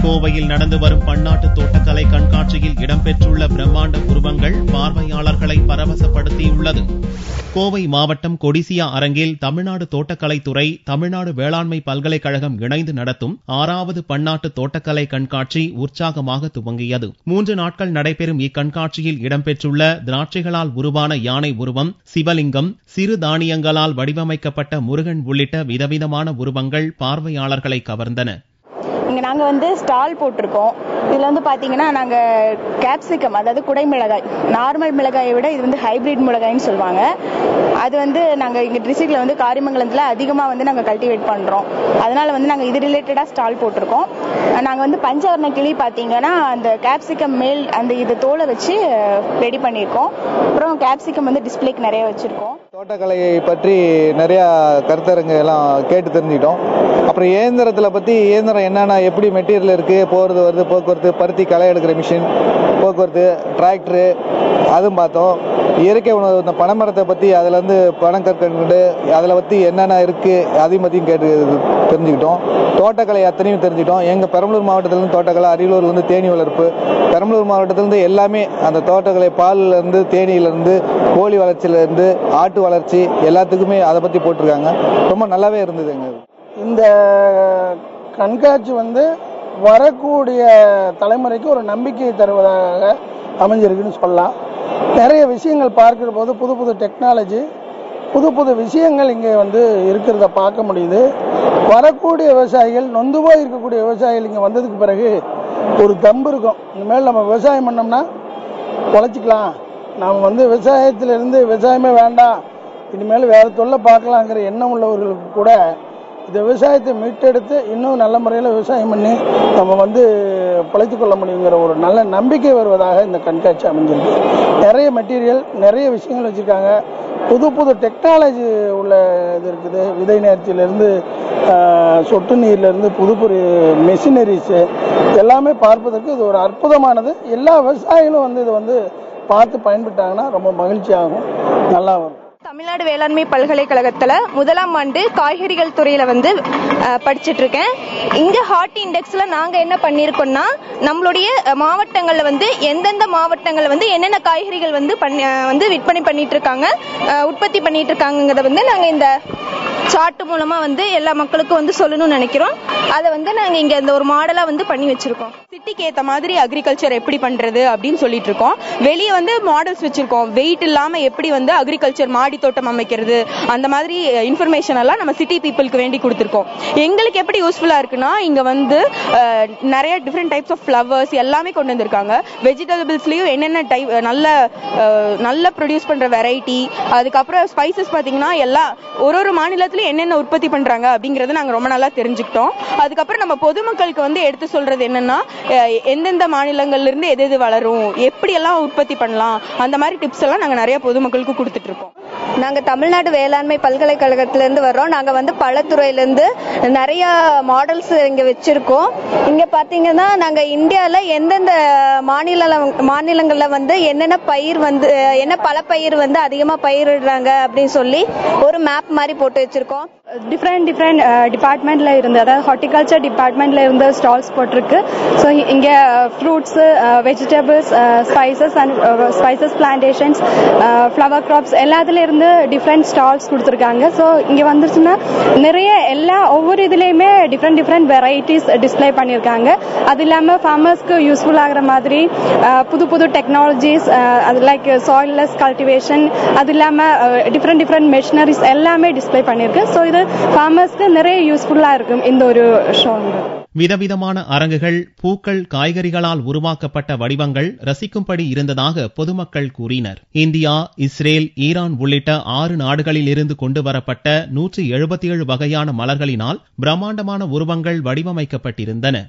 கோவையில் நடந்து வரும் பன்னாட்டு தோட்டக்கலை கண்காட்சியில் இடம்பெற்றுள்ள பிரம்மாண்ட உருவங்கள் பார்வையாளர்களை பரவசப்படுத்தியுள்ளது. கோவை மாவட்டம் கொடிசியா அரங்கில் தமிழ்நாடு தோட்டக்கலைத்துறை, தமிழ்நாடு வேளாண்மை பல்கலைக்கழகம் இணைந்து நடத்தும் 6வது பன்னாட்டு தோட்டக்கலை கண்காட்சி உற்சாகமாக துவங்கியது. 3 நாட்கள் நடைபெறும் இக்கண்காட்சியில் இடம்பெற்றுள்ள திராட்சைகளால் உருவான யானை உருவம், சிவலிங்கம், சிறு தானியங்களால் வடிவமைக்கப்பட்ட முருகன் உள்ளிட்ட விதவிதமான உருவங்கள் பார்வையாளர்களை கவர்ந்தன. இங்கே நாங்கள் ஸ்டால் போட்டிருக்கோம். இதில் பார்த்தீங்கன்னா நாங்கள் கேப்சிகம், அதாவது குடை மிளகாய், நார்மல் மிளகாயை விட இது ஹைபிரிட் மிளகாய்னு சொல்லுவாங்க. அது நாங்கள் இங்கே டிஸ்ட்ரிக்ட்ல காரிமங்கலத்தில் அதிகமாக நாங்கள் கல்டிவேட் பண்ணுறோம். அதனால நாங்கள் இது ரிலேட்டடாக ஸ்டால் போட்டிருக்கோம். நாங்கள் பஞ்சவர்ண கிளி பார்த்தீங்கன்னா அந்த கேப்சிகம் மேல் அந்த இது தோலை வச்சு ரெடி பண்ணியிருக்கோம். அப்புறம் கேப்சிகம் டிஸ்பிளேக்கு நிறைய வச்சுருக்கோம். தோட்டக்கலையை பற்றி நிறைய கருத்தரங்கு எல்லாம் கேட்டு தெரிஞ்சுக்கிட்டோம். அப்புறம் இயந்திரத்தில் பற்றி, இயந்திரம் என்னென்ன எப்படி மெட்டீரியல் இருக்குது, போகிறது வருது, போக்குவரத்து, பருத்தி களை எடுக்கிற மிஷின், போக்குவரத்து, டிராக்டரு, அதுவும் பார்த்தோம். இயற்கை உணவு, இந்த பனைமரத்தை பற்றி, அதுலேருந்து பனங்கற்கண்டு, அதில் பற்றி என்னென்ன இருக்குது அதையும் பற்றியும் கேட்டு தெரிஞ்சுக்கிட்டோம். தோட்டக்கலை அத்தனையும் தெரிஞ்சுக்கிட்டோம். எங்கள் பெரம்பலூர் மாவட்டத்திலேருந்து தோட்டக்கலை, அரியலூர்லேருந்து தேனீ வளர்ப்பு, பெரம்பலூர் மாவட்டத்திலேருந்து எல்லாமே அந்த தோட்டக்கலை, பாலிலேருந்து தேனீலேருந்து கோழி வளர்ச்சியிலேருந்து ஆட்டு வளர்ச்சி எல்லாத்துக்குமே அதை பற்றி போட்டிருக்காங்க. ரொம்ப நல்லாவே இருந்தது. இந்த கண்காட்சி வரக்கூடிய தலைமுறைக்கு ஒரு நம்பிக்கை தருவதாக அமைஞ்சிருக்குன்னு சொல்லலாம். நிறைய விஷயங்கள் பார்க்கிற போது புது புது டெக்னாலஜி, புது புது விஷயங்கள் இங்கே இருக்கிறத பார்க்க முடியுது. வரக்கூடிய விவசாயிகள், நொந்து போய் இருக்கக்கூடிய விவசாயிகள் இங்கே வந்ததுக்கு பிறகு ஒரு தம்பு இருக்கும். இனிமேல் நம்ம விவசாயம் பண்ணோம்னா உழைச்சிக்கலாம், நாம் விவசாயத்திலிருந்து விவசாயமே வேண்டாம், இனிமேல் வேற தொல்லை பார்க்கலாங்கிற எண்ணம் உள்ளவர்களுக்கு கூட இந்த விவசாயத்தை மீட்டெடுத்து இன்னும் நல்ல முறையில் விவசாயம் பண்ணி நம்ம பிழைத்து கொள்ள முடியுங்கிற ஒரு நல்ல நம்பிக்கை வருவதாக இந்த கண்காட்சி அமைஞ்சிருக்கு. நிறைய மெட்டீரியல், நிறைய விஷயங்கள் வச்சுருக்காங்க. புது புது டெக்னாலஜி உள்ள இது இருக்குது. விதை நேர்ச்சியிலேருந்து சொட்டு நீர்லேருந்து புது புது மெஷினரிஸு எல்லாமே பார்ப்பதற்கு இது ஒரு அற்புதமானது. எல்லா விவசாயிகளும் இது பார்த்து பயன்பட்டாங்கன்னா ரொம்ப மகிழ்ச்சியாகும், நல்லா வரும். தமிழ்நாடு வேளாண்மை பல்கலைக்கழகத்துல 1ஆம் ஆண்டு காய்கறிகள் துறையில படிச்சுட்டு இருக்கேன். இங்க ஹார்ட் இண்டெக்ஸ்ல நாங்க என்ன பண்ணிருக்கோம்னா, நம்மளுடைய மாவட்டங்கள்ல எந்தெந்த மாவட்டங்கள்ல என்னென்ன காய்கறிகள் விற்பனை பண்ணிட்டு இருக்காங்க, உற்பத்தி பண்ணிட்டு இருக்காங்கிறத நாங்க இந்த சார்ட் மூலமா எல்லா மக்களுக்கும் சொல்லணும்னு நினைக்கிறோம். அதை நாங்க இங்க இந்த ஒரு மாடலா பண்ணி வச்சிருக்கோம். சிட்டிக்கு ஏத்த மாதிரி அக்ரிகல்ச்சர் எப்படி பண்றது அப்படின்னு சொல்லிட்டு இருக்கோம். வெளியே மாடல்ஸ் வச்சிருக்கோம். வெயிட் இல்லாம எப்படி அக்ரிகல்ச்சர் மாடி தோட்டம் அமைக்கிறது, அந்த மாதிரி இன்ஃபர்மேஷன் எல்லாம் நம்ம சிட்டி பீப்புளுக்கு வேண்டி கொடுத்துருக்கோம். எங்களுக்கு எப்படி யூஸ்ஃபுல்லா இருக்குன்னா, இங்க நிறைய டிஃப்ரெண்ட் டைப்ஸ் ஆஃப் ஃபிளவர்ஸ் எல்லாமே கொண்டு வந்திருக்காங்க. வெஜிடபிள்ஸ்லயும் என்னென்ன டைப் நல்ல ப்ரொடியூஸ் பண்ற வெரைட்டி, அதுக்கப்புறம் ஸ்பைசஸ் பாத்தீங்கன்னா எல்லா ஒரு மாநிலத்திலும் என்னென்ன உற்பத்தி பண்றாங்க அப்படிங்கறத நாங்க ரொம்ப நல்லா தெரிஞ்சுக்கிட்டோம். அதுக்கப்புறம் நம்ம பொதுமக்களுக்கு எடுத்து சொல்றது என்னன்னா, எந்தெந்த மாநிலங்கள்ல இருந்து எது வளரும், எப்படி எல்லாம் உற்பத்தி பண்ணலாம், அந்த மாதிரி டிப்ஸ் எல்லாம் நாங்க நிறைய பொதுமக்களுக்கு கொடுத்துட்டு இருக்கோம். நாங்க தமிழ்நாடு வேளாண்மை பல்கலைக்கழகத்திலிருந்து வர்றோம். நாங்க பழத்துறையிலிருந்து நிறைய மாடல்ஸ் இங்க வச்சிருக்கோம். இங்க பாத்தீங்கன்னா நாங்க இந்தியால எந்தெந்த மாநிலங்கள்ல என்னென்ன பயிர் என்ன பல பயிர் அதிகமா பயிரிடுறாங்க அப்படின்னு சொல்லி ஒரு மேப் மாதிரி போட்டு வச்சிருக்கோம். டிஃப்ரெண்ட் டிபார்ட்மெண்ட்ல இருந்து, அதாவது ஹார்டிகல்ச்சர் டிபார்ட்மெண்ட்ல இருந்து ஸ்டால்ஸ் போட்டிருக்கு. ஸோ இங்க fruits, vegetables, spices plantations, flower crops எல்லாத்துல இருந்து டிஃப்ரெண்ட் ஸ்டால்ஸ் கொடுத்துருக்காங்க. ஸோ இங்க வந்துருச்சுன்னா நிறைய ஒவ்வொரு இதுலயுமே டிஃப்ரெண்ட் வெரைட்டிஸ் டிஸ்பிளே பண்ணியிருக்காங்க. அது இல்லாம ஃபார்மர்ஸ்க்கு யூஸ்ஃபுல் ஆகிற மாதிரி புது புது டெக்னாலஜிஸ், அது லைக் சாயில்லெஸ் கல்டிவேஷன், அது இல்லாம டிஃப்ரெண்ட் மெஷினரிஸ் எல்லாமே டிஸ்பிளே பண்ணிருக்கு. ஸோ இது ஃபார்மர்ஸ்க்கு நிறைய யூஸ்ஃபுல்லா இருக்கும் இந்த ஒரு ஷோ. விதவிதமான அரங்குகள், பூக்கள், காய்கறிகளால் உருவாக்கப்பட்ட வடிவங்கள் ரசிக்கும்படி இருந்ததாக பொதுமக்கள் கூறினர். இந்தியா, இஸ்ரேல், ஈரான் உள்ளிட்ட 6 நாடுகளில் இருந்து கொண்டு வரப்பட்ட 177 வகையான மலர்களினால் பிரம்மாண்டமான உருவங்கள் வடிவமைக்கப்பட்டிருந்தன.